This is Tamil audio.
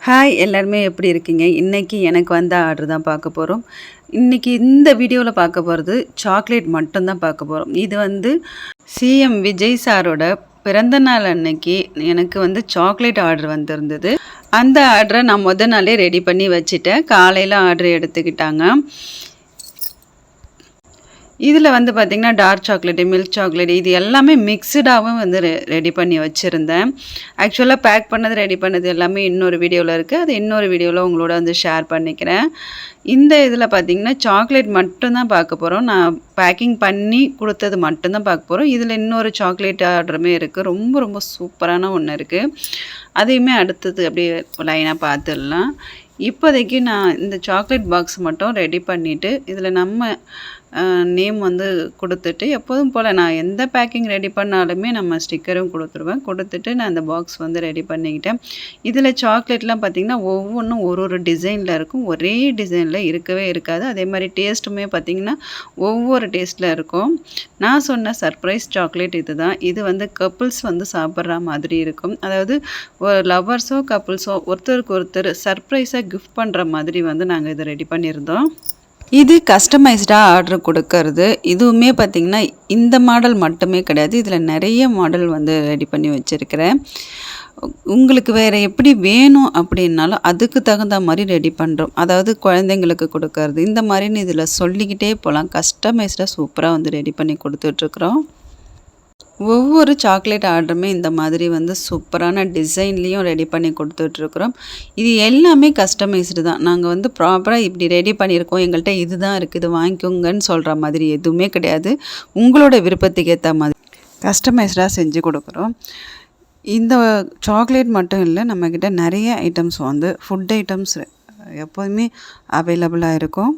ஹாய் எல்லாருமே எப்படி இருக்கீங்க? இன்னைக்கு எனக்கு வந்த ஆர்டர் தான் பார்க்க போறோம். இன்னைக்கு இந்த வீடியோல பார்க்க போறது சாக்லேட் மட்டும் தான் பார்க்க போறோம். இது வந்து சிஎம் விஜய் சாரோட பிறந்த நாள் அன்னைக்கு எனக்கு வந்து சாக்லேட் ஆர்டர் வந்திருந்தது. அந்த ஆர்டரை நான் முத நாளே ரெடி பண்ணி வச்சுட்டேன். காலையில ஆர்டர் எடுத்துக்கிட்டாங்க. இதில் வந்து பார்த்திங்கன்னா டார்க் சாக்லேட்டு, மில்க் சாக்லேட் இது எல்லாமே மிக்ஸ்டாகவும் வந்து ரெடி பண்ணி வச்சுருந்தேன். ஆக்சுவலாக பேக் பண்ணது ரெடி பண்ணது எல்லாமே இன்னொரு வீடியோவில் இருக்குது. அது இன்னொரு வீடியோவில் உங்களோட வந்து ஷேர் பண்ணிக்கிறேன். இந்த இதில் பார்த்திங்கன்னா சாக்லேட் மட்டும்தான் பார்க்க போகிறோம். நான் பேக்கிங் பண்ணி கொடுத்தது மட்டும்தான் பார்க்க போகிறோம். இதில் இன்னொரு சாக்லேட் ஆர்டருமே இருக்குது. ரொம்ப ரொம்ப சூப்பரான ஒன்று இருக்குது. அதையுமே அடுத்தது அப்படியே லைனாக பார்த்துடலாம். இப்போதைக்கு நான் இந்த சாக்லேட் பாக்ஸ் மட்டும் ரெடி பண்ணிவிட்டு இதில் நம்ம நேம் வந்து கொடுத்துட்டு எப்போதும் போல் நான் எந்த பேக்கிங் ரெடி பண்ணாலுமே நம்ம ஸ்டிக்கரும் கொடுத்துருவேன். கொடுத்துட்டு நான் அந்த பாக்ஸ் வந்து ரெடி பண்ணிக்கிட்டேன். இதில் சாக்லேட்லாம் பார்த்திங்கன்னா ஒவ்வொன்றும் ஒரு டிசைனில் இருக்கும். ஒரே டிசைனில் இருக்கவே இருக்காது. அதே மாதிரி டேஸ்ட்டுமே பார்த்திங்கன்னா ஒவ்வொரு டேஸ்ட்டில் இருக்கும். நான் சொன்ன சர்ப்ரைஸ் சாக்லேட் இது தான். இது வந்து கப்புள்ஸ் வந்து சாப்பிட்ற மாதிரி இருக்கும். அதாவது ஒரு லவ்வர்ஸோ கப்புள்ஸோ ஒருத்தருக்கு ஒருத்தர் சர்ப்ரைஸாக கிஃப்ட் பண்ணுற மாதிரி வந்து நாங்கள் இதை ரெடி பண்ணியிருந்தோம். இது கஸ்டமைஸ்டாக ஆர்டர் கொடுக்கறது. இதுவுமே பார்த்திங்கன்னா இந்த மாடல் மட்டுமே கிடையாது. இதில் நிறைய மாடல் வந்து ரெடி பண்ணி வச்சுருக்கிறேன். உங்களுக்கு வேறு எப்படி வேணும் அப்படின்னாலும் அதுக்கு தகுந்த மாதிரி ரெடி பண்ணுறோம். அதாவது குழந்தைங்களுக்கு கொடுக்கறது இந்த மாதிரின்னு இதில் சொல்லிக்கிட்டே போகலாம். கஸ்டமைஸ்டாக சூப்பராக வந்து ரெடி பண்ணி கொடுத்துட்ருக்குறோம். ஒவ்வொரு சாக்லேட் ஆர்டருமே இந்த மாதிரி வந்து சூப்பரான டிசைன்லேயும் ரெடி பண்ணி கொடுத்துட்ருக்குறோம். இது எல்லாமே கஸ்டமைஸ்டு தான். நாங்கள் வந்து ப்ராப்பராக இப்படி ரெடி பண்ணியிருக்கோம், எங்கள்கிட்ட இது தான் இருக்குது, இது வாங்கிக்கோங்கன்னு சொல்கிற மாதிரி எதுவுமே கிடையாது. உங்களோட விருப்பத்துக்கு ஏற்ற மாதிரி கஸ்டமைஸ்டாக செஞ்சு கொடுக்குறோம். இந்த சாக்லேட் மட்டும் இல்லை, நம்மக்கிட்ட நிறைய ஐட்டம்ஸ் வந்து ஃபுட் ஐட்டம்ஸ் எப்போதுமே அவைலபிளாக இருக்கும்.